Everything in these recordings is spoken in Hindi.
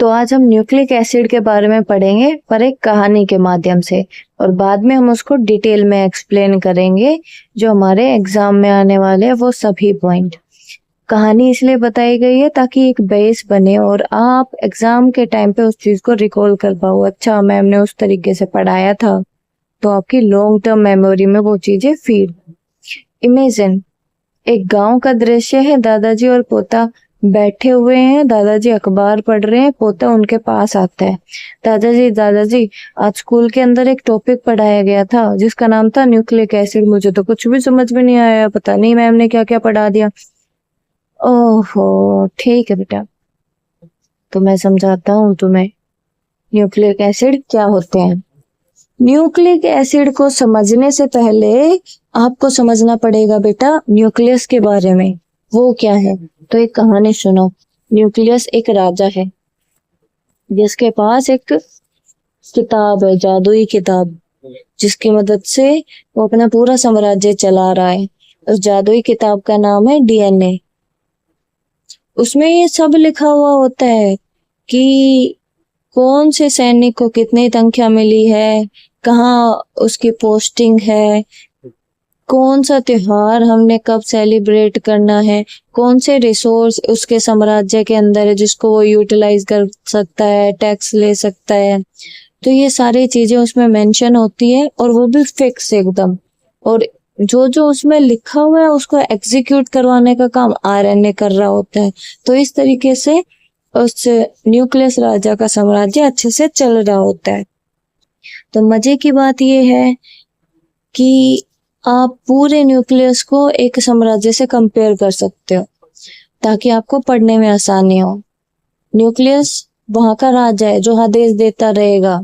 तो आज हम न्यूक्लिक एसिड के बारे में पढ़ेंगे पर एक कहानी के माध्यम से, और बाद में हम उसको डिटेल में एक्सप्लेन करेंगे जो हमारे एग्जाम में आने वाले हैं वो सभी पॉइंट। कहानी इसलिए बताई गई है ताकि एक बेस बने और आप एग्जाम के टाइम पे उस चीज को रिकॉल कर पाओ। अच्छा, मैम ने उस तरीके से पढ़ाया था, तो आपकी लॉन्ग टर्म मेमोरी में वो चीजें फीड। इमेजिन एक गांव का दृश्य है। दादाजी और पोता बैठे हुए हैं। दादाजी अखबार पढ़ रहे हैं। पोता उनके पास आता है। दादाजी आज स्कूल के अंदर एक टॉपिक पढ़ाया गया था जिसका नाम था न्यूक्लिक एसिड। मुझे तो कुछ भी समझ में नहीं आया, पता नहीं मैम ने क्या क्या पढ़ा दिया। ओहो, ठीक है बेटा, तो मैं समझाता हूँ तुम्हें न्यूक्लिक एसिड क्या होते हैं। न्यूक्लिक एसिड को समझने से पहले आपको समझना पड़ेगा बेटा न्यूक्लियस के बारे में, वो क्या है। तो एक कहानी सुनो। न्यूक्लियस एक राजा है जिसके पास एक किताब है, जादुई किताब, जिसकी मदद से वो अपना पूरा साम्राज्य चला रहा है। उस जादुई किताब का नाम है डीएनए। उसमें ये सब लिखा हुआ होता है कि कौन से सैनिक को कितनी संख्या मिली है, कहाँ उसकी पोस्टिंग है, कौन सा त्योहार हमने कब सेलिब्रेट करना है, कौन से रिसोर्स उसके साम्राज्य के अंदर है जिसको वो यूटिलाइज कर सकता है, टैक्स ले सकता है। तो ये सारी चीजें उसमें मेंशन होती है और वो भी फिक्स एकदम। और जो जो उसमें लिखा हुआ है उसको एग्जीक्यूट करवाने का काम आरएनए कर रहा होता है। तो इस तरीके से उस न्यूक्लियस राजा का साम्राज्य अच्छे से चल रहा होता है। तो मजे की बात ये है कि आप पूरे न्यूक्लियस को एक साम्राज्य से कंपेयर कर सकते हो ताकि आपको पढ़ने में आसानी हो। न्यूक्लियस वहां का राजा है जो आदेश देता रहेगा।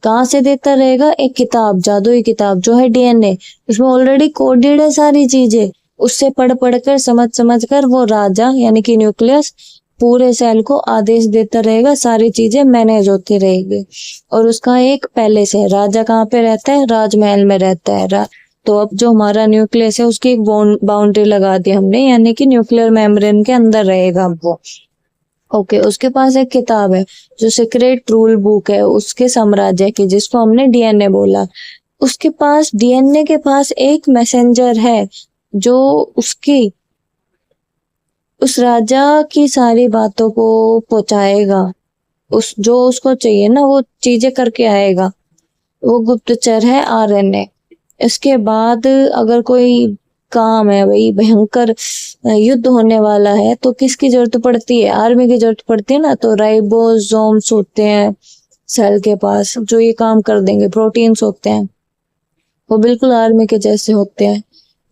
कहाँ से देता रहेगा? एक किताब, जादुई किताब जो है डीएनए, उसमें ऑलरेडी कोडेड है सारी चीजें। उससे पढ़ कर समझ कर वो राजा यानी कि न्यूक्लियस पूरे सेल को आदेश देता रहेगा, सारी चीजें मैनेज होती रहेगी। और उसका एक पैलेस है। राजा कहाँ पे रहता है? राजमहल में रहता है। तो अब जो हमारा न्यूक्लियस है उसकी एक बाउंड्री लगा दी हमने, यानी कि न्यूक्लियर मेम्ब्रेन के अंदर रहेगा वो। ओके, उसके पास एक किताब है जो सीक्रेट रूल बुक है उसके साम्राज्य की, जिसको हमने डीएनए बोला। उसके पास डीएनए के पास एक मैसेंजर है जो उस राजा की सारी बातों को पहुंचाएगा, जो उसको चाहिए ना वो चीजें करके आएगा। वो गुप्तचर है आरएनए। इसके बाद अगर कोई काम है, भाई भयंकर युद्ध होने वाला है, तो किसकी जरूरत पड़ती है? आर्मी की जरूरत पड़ती है ना। तो राइबोसोम्स होते हैं सेल के पास जो ये काम कर देंगे। प्रोटीन्स होते हैं, वो बिल्कुल आर्मी के जैसे होते हैं।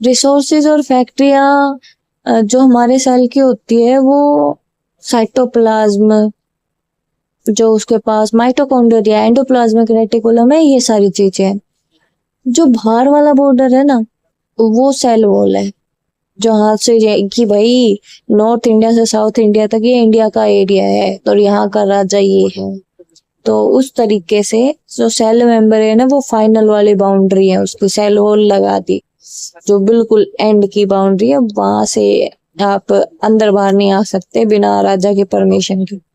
रिसोर्सेज और फैक्ट्रियां जो हमारे सेल की होती है वो साइटोप्लाज्म, जो उसके पास माइटोकॉन्ड्रिया, एंडोप्लाज्मिक रेटिकुलम है, ये सारी चीजें हैं। जो बाहर वाला बॉर्डर है ना वो सेल वॉल है, जो हाथ से कि भाई नॉर्थ इंडिया से साउथ इंडिया तक ये इंडिया का एरिया है और यहाँ का राजा ये है। तो उस तरीके से जो सेल मेंबर है ना वो फाइनल वाली बाउंड्री है, उसकी सेल वॉल लगा दी जो बिल्कुल एंड की बाउंड्री है। वहां से आप अंदर बाहर नहीं आ सकते बिना राजा की परमिशन के।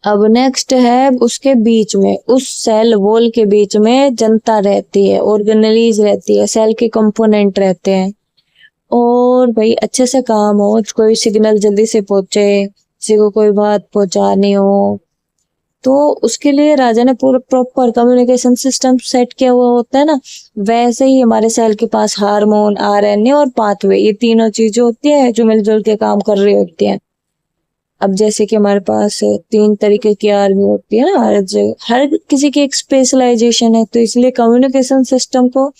अब नेक्स्ट है उसके बीच में, उस सेल वॉल के बीच में जनता रहती है, ऑर्गेनेलीज रहती है, सेल के कंपोनेंट रहते हैं। और भाई अच्छे से काम हो, कोई सिग्नल जल्दी से पहुंचे, किसी को कोई बात पहुंचानी हो, तो उसके लिए राजा ने पूरा प्रॉपर कम्युनिकेशन सिस्टम सेट किया हुआ होता है ना। वैसे ही हमारे सेल के पास हार्मोन, आरएनए और पाथवे, ये तीनों चीजें होती है जो मिलजुल के काम कर रही होती हैं। अब जैसे कि हमारे पास 3 तरीके की आर्मी होती है ना, हर किसी की एक स्पेशलाइजेशन है, तो इसलिए कम्युनिकेशन सिस्टम को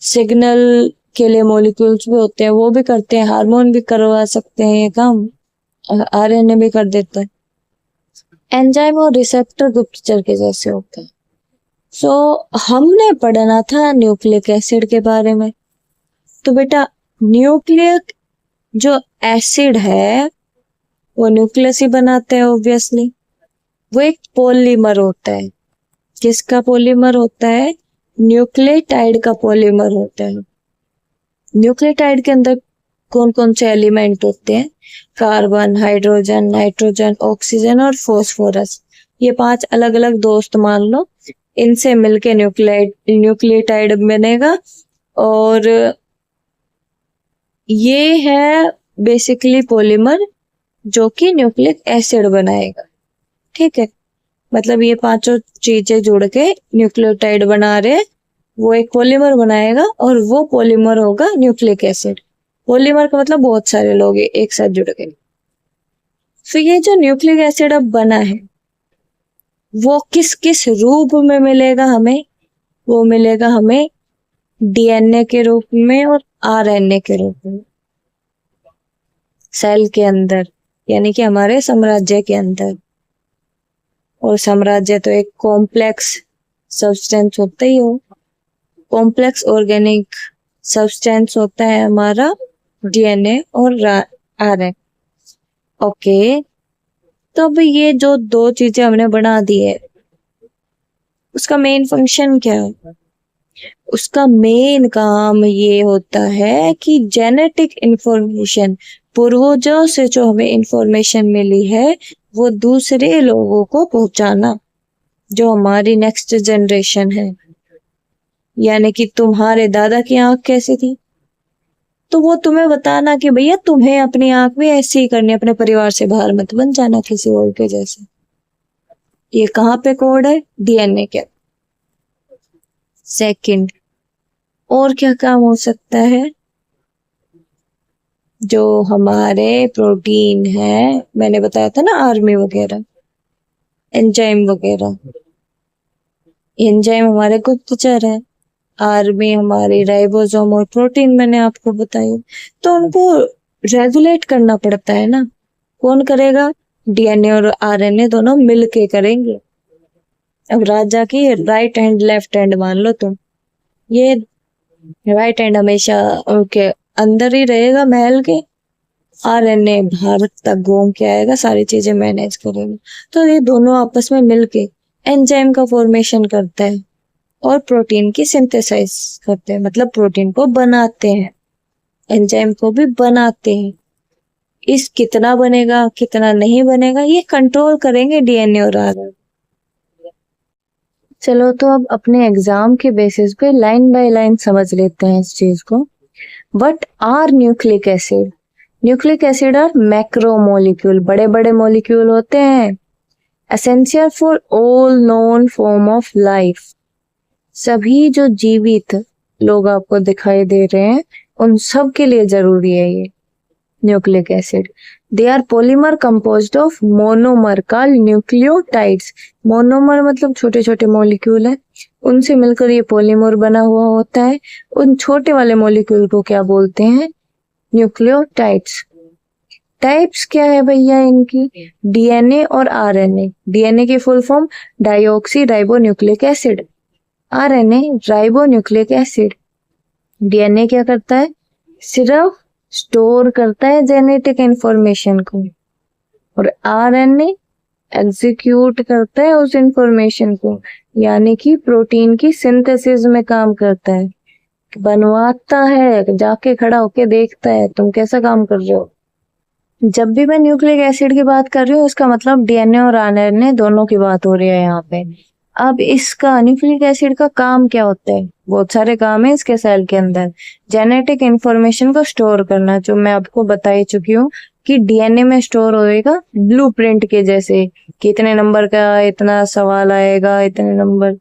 सिग्नल के लिए मॉलिक्यूल्स भी होते हैं, वो भी करते हैं। हार्मोन भी करवा सकते हैं ये काम, आरएनए भी कर देता है। एंजाइम और रिसेप्टर गुप्तचर के जैसे होते हैं। सो हमने पढ़ना था न्यूक्लिक एसिड के बारे में। तो बेटा न्यूक्लिक जो एसिड है वो न्यूक्लियस ही बनाते हैं ऑब्वियसली। वो एक पॉलीमर होता है। किसका पॉलीमर होता है? न्यूक्लियोटाइड का पॉलीमर होता है। न्यूक्लियोटाइड के अंदर कौन कौन से एलिमेंट होते हैं? कार्बन, हाइड्रोजन, नाइट्रोजन, ऑक्सीजन और फॉस्फोरस। ये 5 अलग अलग दोस्त मान लो, इनसे मिलके न्यूक्लियोटाइड बनेगा और ये है बेसिकली पॉलीमर जो कि न्यूक्लिक एसिड बनाएगा। ठीक है, मतलब ये 5 चीजें जुड़ के न्यूक्लियोटाइड बना रहे, वो एक पॉलीमर बनाएगा और वो पॉलीमर होगा न्यूक्लिक एसिड। पॉलीमर का मतलब बहुत सारे लोग एक साथ जुड़ गए। तो ये जो न्यूक्लिक एसिड अब बना है वो किस किस रूप में मिलेगा हमें? वो मिलेगा हमें डीएनए के रूप में और आरएनए के रूप में सेल के अंदर, यानी कि हमारे साम्राज्य के अंदर। और साम्राज्य तो एक कॉम्प्लेक्स सब्सटेंस होता ही हो, कॉम्प्लेक्स ऑर्गेनिक सब्सटेंस होता है हमारा डीएनए और आरएनए। ओके, तो अब ये जो 2 चीजें हमने बना दी है, उसका मेन फंक्शन क्या है? उसका मेन काम ये होता है कि जेनेटिक इंफॉर्मेशन, पूर्वजों से जो हमें इंफॉर्मेशन मिली है वो दूसरे लोगों को पहुंचाना, जो हमारी नेक्स्ट जनरेशन है। यानी कि तुम्हारे दादा की आंख कैसी थी, तो वो तुम्हें बताना कि भैया तुम्हें अपनी आंख भी ऐसी ही करनी, अपने परिवार से बाहर मत बन जाना किसी और के जैसे। ये कहाँ पे कोड है? डीएनए के। सेकंड, और क्या काम हो सकता है? जो हमारे प्रोटीन है, मैंने बताया था ना, आर्मी वगैरह, एंजाइम वगैरह। एंजाइम हमारे गुप्तचर है, आर्मी हमारी राइबोसोम और प्रोटीन मैंने आपको बताई। तो उनको रेगुलेट करना पड़ता है ना। कौन करेगा? डीएनए और आरएनए दोनों मिलके करेंगे। अब राजा की राइट हैंड लेफ्ट हैंड मान लो तुम, ये राइट हैंड हमेशा उनके अंदर ही रहेगा महल के, आरएनए बाहर तक घूम के आएगा, सारी चीजें मैनेज करेगा। तो ये दोनों आपस में मिलके एंजाइम का फॉर्मेशन करता है और प्रोटीन की सिंथेसाइज करते हैं, मतलब प्रोटीन को बनाते हैं, एंजाइम को भी बनाते हैं। इस कितना बनेगा कितना नहीं बनेगा ये कंट्रोल करेंगे डीएनए और आरएनए। चलो तो अब अपने एग्जाम के बेसिस पे लाइन बाय लाइन समझ लेते हैं इस चीज को। What are nucleic acid? Nucleic acid are macro molecule, बड़े बड़े मॉलिक्यूल होते हैं। Essential for all known form of life, सभी जो जीवित लोग आपको दिखाई दे रहे हैं उन सब के लिए जरूरी है ये nucleic acid. They are polymer composed of monomer called nucleotides. Monomer मतलब छोटे छोटे मॉलिक्यूल है, उनसे मिलकर ये पॉलीमर बना हुआ होता है। उन छोटे वाले मॉलिक्यूल को क्या बोलते हैं? न्यूक्लियोटाइड्स। टाइप्स क्या है भैया इनकी? डीएनए और आरएनए। डीएनए की full form dioxy ribo nucleic acid, RNA ribo nucleic acid. DNA क्या करता है? सिर्फ स्टोर करता है जेनेटिक इंफॉर्मेशन को, और आरएनए एग्जीक्यूट करता है उस इंफॉर्मेशन को, यानी कि प्रोटीन की सिंथेसिस में काम करता है, बनवाता है, जाके खड़ा होके देखता है तुम कैसा काम कर रहे हो। जब भी मैं न्यूक्लिक एसिड की बात कर रही हूँ उसका मतलब डीएनए और आरएनए दोनों की बात हो रही है यहाँ पे। अब इसका न्यूक्लिक एसिड का काम क्या होता है? बहुत सारे काम है इसके सेल के अंदर। जेनेटिक इंफॉर्मेशन को स्टोर करना, जो मैं आपको बता ही चुकी हूँ कि डीएनए में स्टोर होएगा ब्लूप्रिंट के जैसे, कि इतने नंबर का इतना सवाल आएगा, इतने नंबर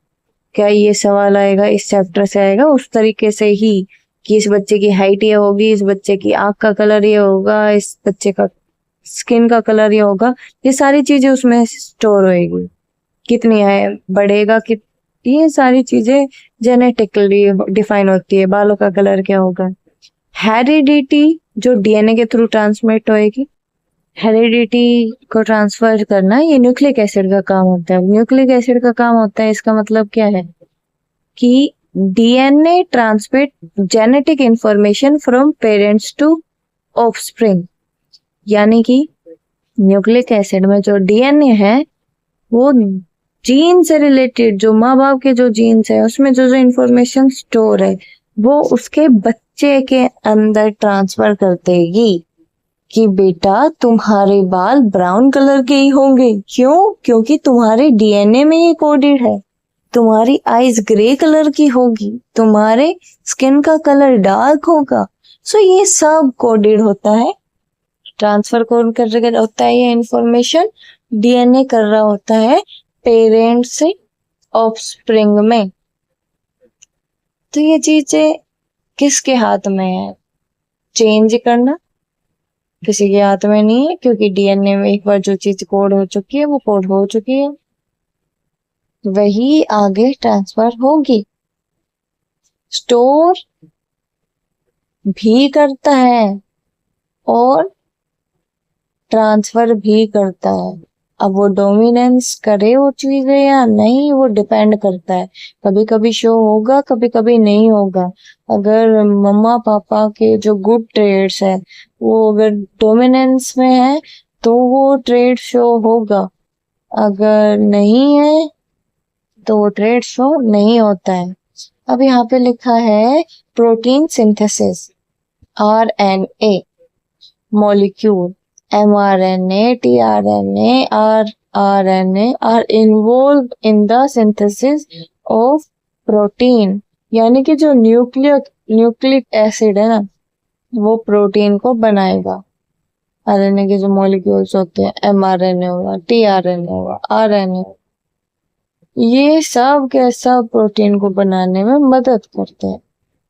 क्या ये सवाल आएगा, इस चैप्टर से आएगा, उस तरीके से ही कि इस बच्चे की हाइट ये होगी, इस बच्चे की आंख का कलर ये होगा, इस बच्चे का स्किन का कलर ये होगा, ये सारी चीजें उसमें स्टोर होएगी। कितनी है, बढ़ेगा कि, ये सारी चीजें जेनेटिकली डिफाइन होती है। बालों का कलर क्या होगा। हेरिडिटी जो डीएनए के थ्रू ट्रांसमिट होएगी, हेरिडिटी को ट्रांसफर करना ये न्यूक्लिक एसिड का काम होता है। न्यूक्लिक एसिड का काम होता है, इसका मतलब क्या है कि DNA transmit genetic information from parents to offspring, यानी कि न्यूक्लिक एसिड में जो डीएनए है वो जीन से रिलेटेड, जो माँ बाप के जो जीन्स है उसमें जो जो इंफॉर्मेशन स्टोर है वो उसके बच्चे के अंदर ट्रांसफर कर देगी। कि बेटा तुम्हारे बाल ब्राउन कलर के ही होंगे। क्यों? क्योंकि तुम्हारे डीएनए में ये कोडेड है। तुम्हारी आईज ग्रे कलर की होगी, तुम्हारे स्किन का कलर डार्क होगा। सो ये सब कोडेड होता है। ट्रांसफर कौन कर रहा होता है? ये इंफॉर्मेशन डीएनए कर रहा होता है पेरेंट से ऑफस्प्रिंग में। तो ये चीजें किसके हाथ में है? चेंज करना किसी के हाथ में नहीं है, क्योंकि डीएनए में एक बार जो चीज कोड हो चुकी है वो कोड हो चुकी है, वही आगे ट्रांसफर होगी। स्टोर भी करता है और ट्रांसफर भी करता है। अब वो डोमिनेंस करे वो चीजें या नहीं, वो डिपेंड करता है। कभी कभी शो होगा, कभी कभी नहीं होगा। अगर मम्मा पापा के जो गुड ट्रेड्स है वो अगर डोमिनेंस में है तो वो ट्रेड शो होगा, अगर नहीं है तो वो ट्रेड शो नहीं होता है। अब यहाँ पे लिखा है protein synthesis, RNA molecule, mRNA, tRNA, rRNA are involved in the synthesis of protein। यानी कि जो न्यूक्लिक एसिड है ना वो प्रोटीन को बनाएगा। आरएनए के जो मॉलिक्यूल्स होते हैं, mRNA होगा, tRNA होगा, RNA होगा, ये सब के सब प्रोटीन को बनाने में मदद करते हैं।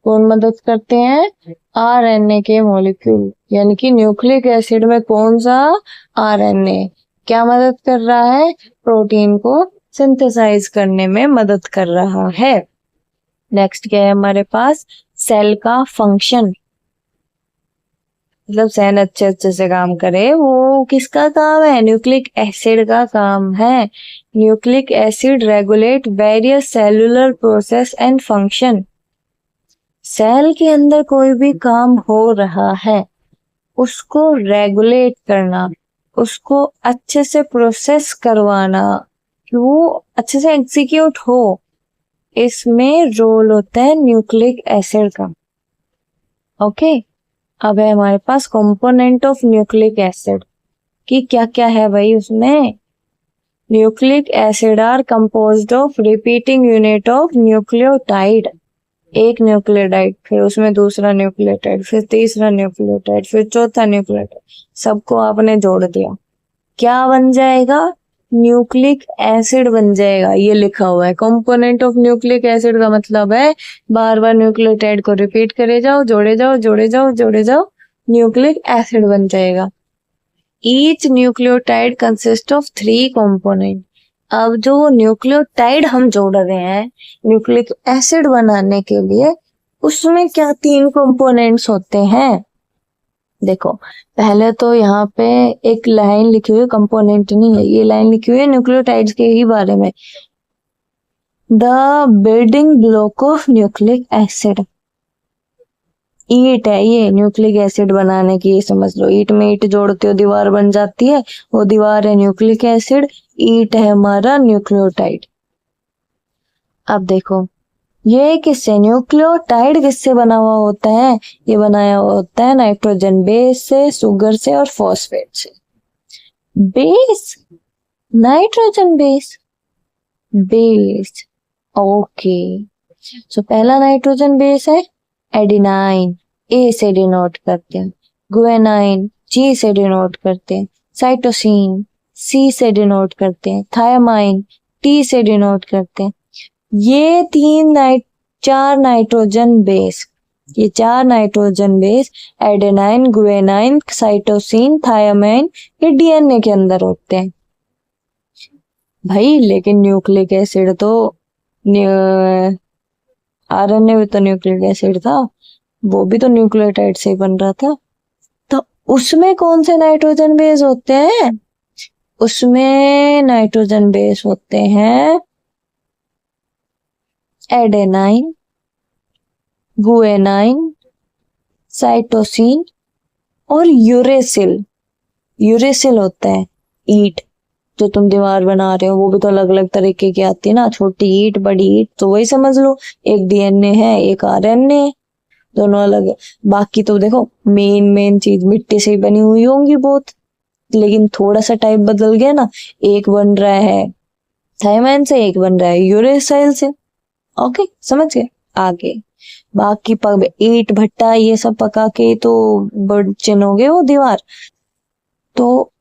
कौन मदद करते हैं? आरएनए के मॉलिक्यूल, यानी कि न्यूक्लिक एसिड में कौन सा? आरएनए क्या मदद कर रहा है? प्रोटीन को सिंथेसाइज करने में मदद कर रहा है। नेक्स्ट क्या है हमारे पास? सेल का फंक्शन, मतलब सेल अच्छे से काम करे, वो किसका काम है? न्यूक्लिक एसिड का काम है। Nucleic acid regulate various cellular process and function. Cell के अंदर कोई भी काम हो रहा है उसको रेगुलेट करना, उसको अच्छे से प्रोसेस करवाना कि वो अच्छे से एग्जीक्यूट हो, इसमें रोल होता है न्यूक्लिक एसिड का। ओके, अब है हमारे पास कंपोनेंट ऑफ न्यूक्लिक एसिड कि क्या क्या है भाई उसमें। Nucleic acid are composed of repeating unit of nucleotide. एक न्यूक्लियोटाइड, फिर उसमें दूसरा न्यूक्लियोटाइड, फिर तीसरा न्यूक्लियोटाइड, फिर चौथा न्यूक्लियोटाइड, सबको आपने जोड़ दिया, क्या बन जाएगा? न्यूक्लिक एसिड बन जाएगा। ये लिखा हुआ है कंपोनेंट ऑफ न्यूक्लिक एसिड का मतलब है बार बार न्यूक्लियोटाइड को रिपीट करे जाओ, जोड़े जाओ, जोड़े जाओ, जोड़े जाओ, न्यूक्लिक एसिड बन जाएगा। Each nucleotide consist of 3 component. अब जो न्यूक्लियोटाइड हम जोड़ रहे हैं न्यूक्लिक एसिड बनाने के लिए, उसमें क्या 3 कंपोनेंट्स होते हैं? देखो, पहले तो यहाँ पे एक लाइन लिखी हुई है, कंपोनेंट नहीं है, ये लाइन लिखी हुई है न्यूक्लियोटाइड्स के ही बारे में। The building block of nucleic acid. ईट है ये न्यूक्लिक एसिड बनाने की, ये समझ लो। ईट में ईट जोड़ते हो दीवार बन जाती है, वो दीवार है न्यूक्लिक एसिड, ईट है हमारा न्यूक्लियोटाइड। अब देखो ये किससे, न्यूक्लियोटाइड किससे बना हुआ होता है? ये बनाया होता है नाइट्रोजन बेस से, शुगर से और फॉस्फेट से। Base, nitrogen base, base, okay. So पहला नाइट्रोजन बेस है एडिनाइन, ए से डिनोट करते हैं। गुएनाइन, जी से डिनोट करते हैं। साइटोसिन, सी से डिनोट करते हैं। थायामाइन, टी से डिनोट करते हैं। ये 4 नाइट्रोजन बेस, ये 4 nitrogen base adenine, guanine, cytosine, thiamine, ये डीएनए के अंदर होते हैं भाई। लेकिन न्यूक्लिक एसिड तो आरएनए भी तो न्यूक्लिक एसिड था, वो भी तो न्यूक्लियोटाइड से बन रहा था। तो उसमें कौन से नाइट्रोजन बेस होते हैं? उसमें नाइट्रोजन बेस होते हैं एडेनाइन, गुएनाइन, साइटोसिन और यूरेसिल। यूरेसिल होता है ईट, जो तुम दीवार बना रहे हो वो भी तो अलग अलग तरीके की आती है ना, छोटी ईट, बड़ी ईट, तो वही समझ लो। एक डीएनए है, एक आरएनए। दोनों अलग है। बाकी तो देखो मेन चीज मिट्टी से ही बनी हुई होंगी बहुत, लेकिन थोड़ा सा टाइप बदल गया ना, एक बन रहा है थायमाइन से, एक बन रहा है यूरेसिल से। ओके समझ गए। आगे बाकी ईंट भट्टा ये सब पका के तो बड़ चिनोगे वो दीवार। तो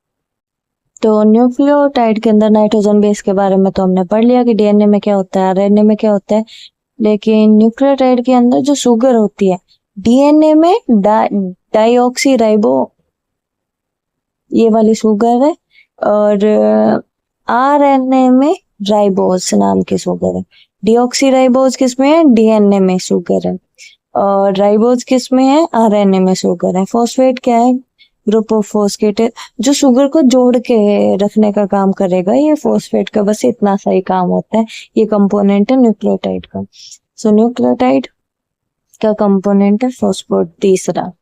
न्यूक्लियोटाइड के अंदर नाइट्रोजन बेस के बारे में तो हमने पढ़ लिया कि डीएनए में क्या होता है, आरएनए में क्या होता है। लेकिन न्यूक्लियोटाइड के अंदर जो शुगर होती है, डीएनए में डाईऑक्सी राइबो ये वाली शुगर है, और आरएनए में राइबोज नाम की शुगर है। डीऑक्सी राइबोज किसमें है? डीएनए में शुगर है। और राइबोज किसमें है? आरएनए में शुगर है। फॉस्फेट क्या है? ग्रुप ऑफ फॉस्फेट है, जो शुगर को जोड़ के रखने का काम करेगा। ये फॉस्फेट का बस इतना सा ही काम होता है। ये कंपोनेंट है न्यूक्लियोटाइड का। सो न्यूक्लियोटाइड का कंपोनेंट है फॉस्फेट तीसरा।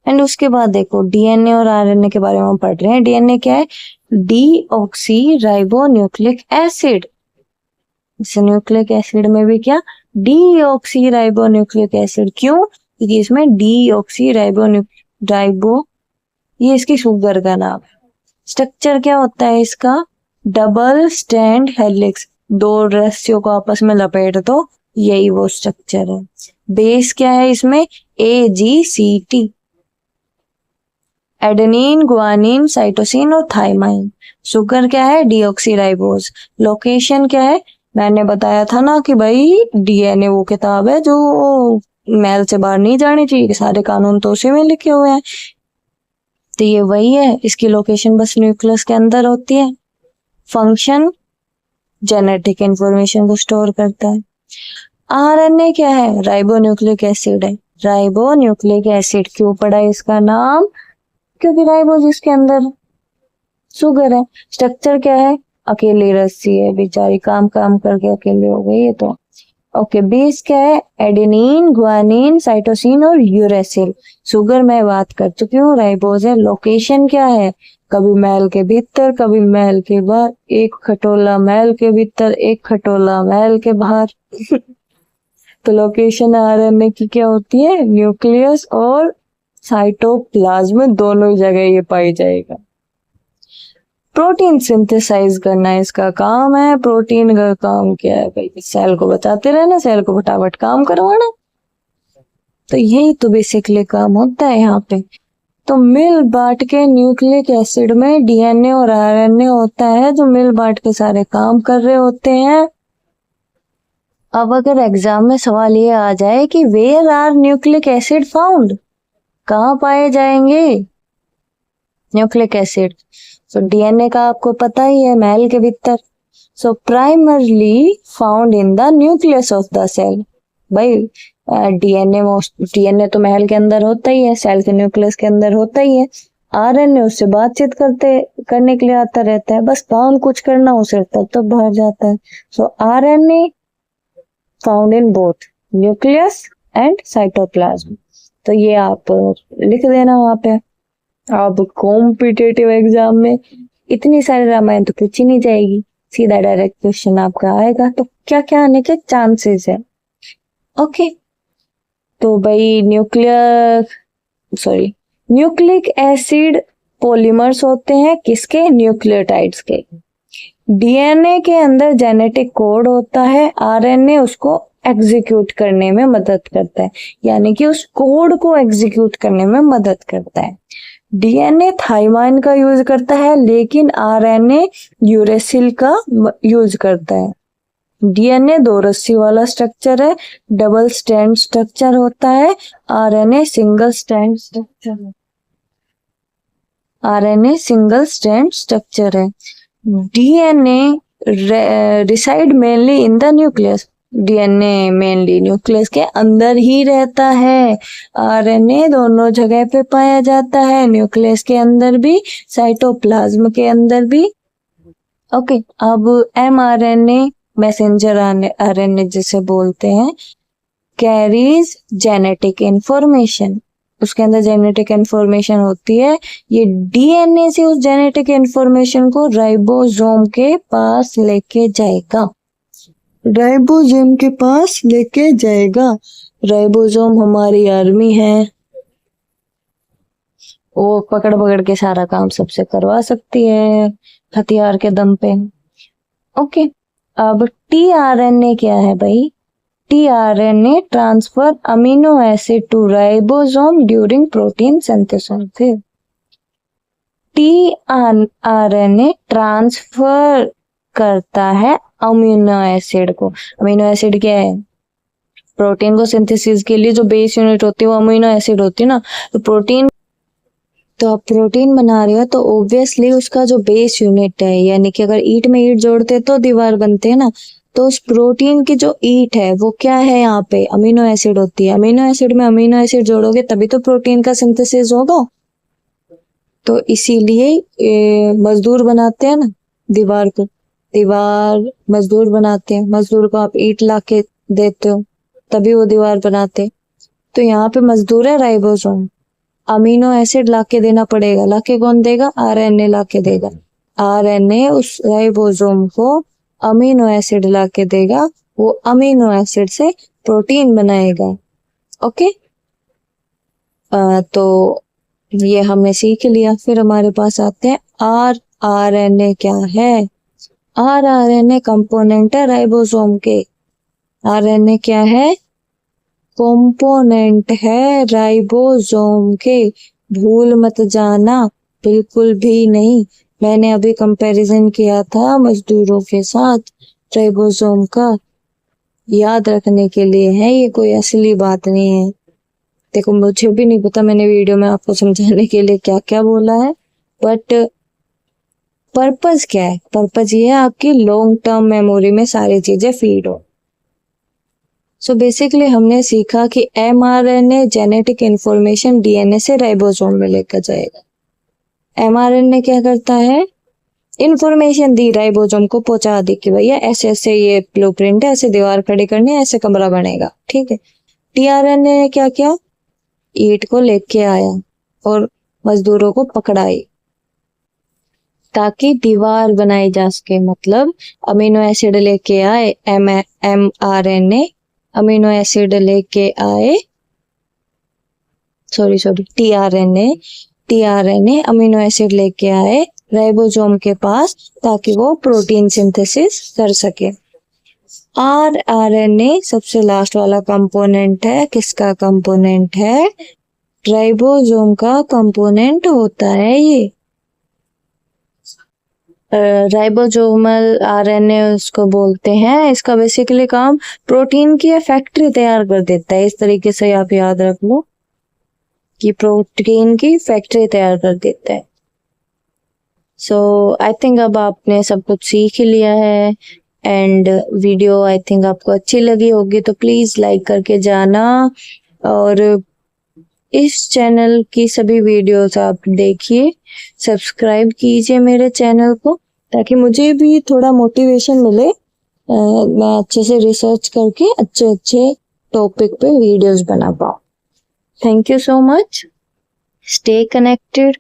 एंड उसके बाद देखो डीएनए और आरएनए के बारे में पढ़ रहे हैं। डीएनए क्या है? Deoxy ribo nucleic acid. इस न्यूक्लिक एसिड में भी क्या? Deoxy ribo nucleic acid. क्यों? क्योंकि इसमें डीऑक्सी राइबो ये इसकी शुगर का नाम है। स्ट्रक्चर क्या होता है इसका? डबल स्टैंड हेलिक्स, दो रस्सियों को आपस में लपेट दो, यही वो स्ट्रक्चर है। बेस क्या है इसमें? AGCT, एडेनिन, गुआनिन, साइटोसिन और थाइमाइन। शुगर क्या है? डीऑक्सीराइबोज। लोकेशन क्या है? मैंने बताया था ना कि भाई डीएनए वो किताब है जो मैल से बाहर नहीं जानी चाहिए, सारे कानून तो उसी में लिखे हुए हैं। तो ये वही है, इसकी लोकेशन बस न्यूक्लियस के अंदर होती है। फंक्शन जेनेटिक इंफॉर्मेशन को स्टोर करता है। आरएनए क्या है? राइबोन्यूक्लिक एसिड है। राइबोन्यूक्लिक एसिड क्यों पड़ा इसका नाम? क्योंकि राइबोज इसके अंदर शुगर है। स्ट्रक्चर क्या है? अकेली रस्सी है, बेचारी काम करके अकेले हो गई ये तो। ओके बेस क्या है? एडेनिन, गुआनिन, साइटोसिन और यूरेसिल। शुगर मैं बात कर चुकी हूँ, राइबोज है। लोकेशन क्या है? कभी मैल के भीतर, कभी मैल के बाहर। एक खटोला मैल के भीतर, एक खटोला मैल के बाहर। तो लोकेशन आरएनए की क्या होती है? न्यूक्लियस और साइटोप्लाज्म दोनों जगह ये पाई जाएगा। प्रोटीन सिंथेसाइज करना इसका काम है। प्रोटीन का काम क्या है भाई? सेल को बताते रहना, सेल को फटाफट काम करवाना। तो यही तो बेसिकली काम होता है यहाँ पे। तो मिल बांट के न्यूक्लिक एसिड में डीएनए और आरएनए होता है जो मिल बांट के सारे काम कर रहे होते हैं। अब अगर एग्जाम में सवाल ये आ जाए कि where are nucleic acid found, कहाँ पाए जाएंगे न्यूक्लिक एसिड? सो डीएनए का आपको पता ही है, मैल के भीतर। So primarily found in the nucleus of the cell. भाई डीएनए तो मैल के अंदर होता ही है, सेल के न्यूक्लियस के अंदर होता ही है। आरएनए उससे बातचीत करने के लिए आता रहता है, बस काम कुछ करना हो सकता है तो बाहर जाता है। सो RNA found in both nucleus and cytoplasm. तो ये आप लिख देना वहां पे। अब कॉम्पिटिटिव एग्जाम में इतनी सारी रामायण तो पूछी नहीं जाएगी, सीधा डायरेक्ट क्वेश्चन आपका आएगा। तो क्या क्या आने के चांसेस है? ओके तो भाई न्यूक्लिक एसिड पॉलीमर्स होते हैं किसके? न्यूक्लियोटाइड्स के। डीएनए के अंदर जेनेटिक कोड होता है, आरएनए उसको एग्जीक्यूट करने में मदद करता है, यानी कि उस कोड को एग्जीक्यूट करने में मदद करता है। डीएनए थाइमाइन का यूज करता है, लेकिन आरएनए यूरेसिल का यूज करता है। डीएनए दो रस्सी वाला स्ट्रक्चर है, डबल स्ट्रैंड स्ट्रक्चर होता है। आरएनए सिंगल स्ट्रैंड स्ट्रक्चर है। DNA reside mainly in the nucleus. DNA mainly nucleus के अंदर ही रहता है। आरएनए दोनों जगह पे पाया जाता है, न्यूक्लियस के अंदर भी, साइटोप्लाज्म के अंदर भी। ओके अब एमआरएनए मैसेंजर आरएनए जिसे बोलते हैं, कैरीज जेनेटिक इंफॉर्मेशन। उसके अंदर जेनेटिक इंफॉर्मेशन होती है। ये डीएनए से उस जेनेटिक इंफॉर्मेशन को राइबोसोम के पास लेके जाएगा। राइबोसोम हमारी आर्मी है, वो पकड़ पकड़ के सारा काम सबसे करवा सकती है हथियार के दम पे। ओके, अब टीआरएनए क्या है भाई? TRNA transfer amino acid to ribosome during protein synthesis. TRNA transfer करता है अमीनो एसिड को। अमीनो एसिड क्या है? प्रोटीन को सिंथेसिस के लिए जो बेस यूनिट होती है वो अमीनो एसिड होती है ना। तो प्रोटीन, तो आप प्रोटीन बना रहे हो तो ऑब्वियसली उसका जो बेस यूनिट है, यानी कि अगर ईंट में ईंट जोड़ते तो दीवार बनते हैं ना, तो उस प्रोटीन की जो ईंट है वो क्या है? यहाँ पे अमीनो एसिड होती है। अमीनो एसिड में अमीनो एसिड जोड़ोगे तभी तो प्रोटीन का सिंथेसिस होगा। तो इसीलिए मजदूर बनाते हैं ना दीवार को, दीवार मजदूर बनाते हैं। मजदूर को आप ईंट ला के देते हो तभी वो दीवार बनाते। तो यहाँ पे मजदूर है राइबोसोम। अमीनो एसिड लाके देना पड़ेगा। लाके कौन देगा? आरएनए लाके देगा। आरएनए उस राइबोसोम को अमीनो एसिड लाके देगा, वो अमीनो एसिड से प्रोटीन बनाएगा। ओके, तो ये हमने सीख लिया। फिर हमारे पास आते हैं आरएनए क्या है? आरएनए कंपोनेंट है राइबोसोम के। आरएनए क्या है? कंपोनेंट है राइबोसोम के। भूल मत जाना, बिल्कुल भी नहीं। मैंने अभी कंपैरिजन किया था मजदूरों के साथ राइबोसोम का, याद रखने के लिए है, ये कोई असली बात नहीं है। देखो मुझे भी नहीं पता मैंने वीडियो में आपको समझाने के लिए क्या क्या बोला है, बट पर्पस क्या है? पर्पस ये है आपकी लॉन्ग टर्म मेमोरी में सारी चीजें फीड हो। सो बेसिकली हमने सीखा कि एमआरएनए जेनेटिक इंफॉर्मेशन डीएनए से राइबोसोम में लेकर जाएगा। एमआरएनए क्या करता है? इंफॉर्मेशन दी राइबोसोम को, पहुंचा दी कि भैया ऐसे ऐसे ये ब्लूप्रिंट है, ऐसे दीवार खड़ी करनी है, ऐसे कमरा बनेगा, ठीक है। टीआरएनए ने क्या किया? ईंट को लेके आया और मजदूरों को पकड़ाई ताकि दीवार बनाई जा सके। मतलब अमीनो एसिड लेके आए, एमआरएनए अमीनो एसिड लेके आए, सॉरी टीआरएनए अमीनो एसिड लेके आए राइबोसोम के पास ताकि वो प्रोटीन सिंथेसिस कर सके। आरएनए सबसे लास्ट वाला कंपोनेंट है। किसका कंपोनेंट है? राइबोसोम का कंपोनेंट होता है ये। राइबोसोमल आरएनए उसको बोलते हैं। इसका बेसिकली काम प्रोटीन की फैक्ट्री तैयार कर देता है। इस तरीके से आप याद रख लो कि प्रोटीन की फैक्ट्री तैयार कर देता है। सो आई थिंक अब आपने सब कुछ सीख लिया है एंड वीडियो आई थिंक आपको अच्छी लगी होगी, तो प्लीज लाइक करके जाना और इस चैनल की सभी वीडियोस आप देखिए, सब्सक्राइब कीजिए मेरे चैनल को ताकि मुझे भी थोड़ा मोटिवेशन मिले, मैं अच्छे से रिसर्च करके अच्छे अच्छे टॉपिक पे वीडियोस बना पाऊँ। Thank you so much. Stay connected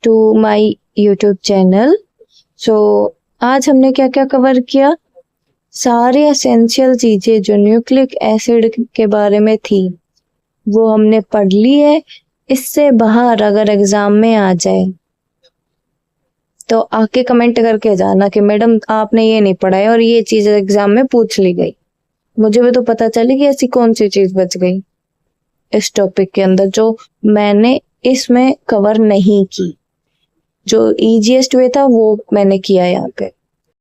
to my YouTube channel. So आज हमने क्या क्या कवर किया? सारी एसेंशियल चीजें जो न्यूक्लिक एसिड के बारे में थी वो हमने पढ़ ली है। इससे बाहर अगर एग्जाम में आ जाए तो आके कमेंट करके जाना कि मैडम आपने ये नहीं पढ़ा है और ये चीज एग्जाम में पूछ ली गई। मुझे भी तो पता चली कि ऐसी कौन सी चीज बच गई इस टॉपिक के अंदर जो मैंने इसमें कवर नहीं की। जो इजीएस्ट वे था वो मैंने किया यहाँ पे।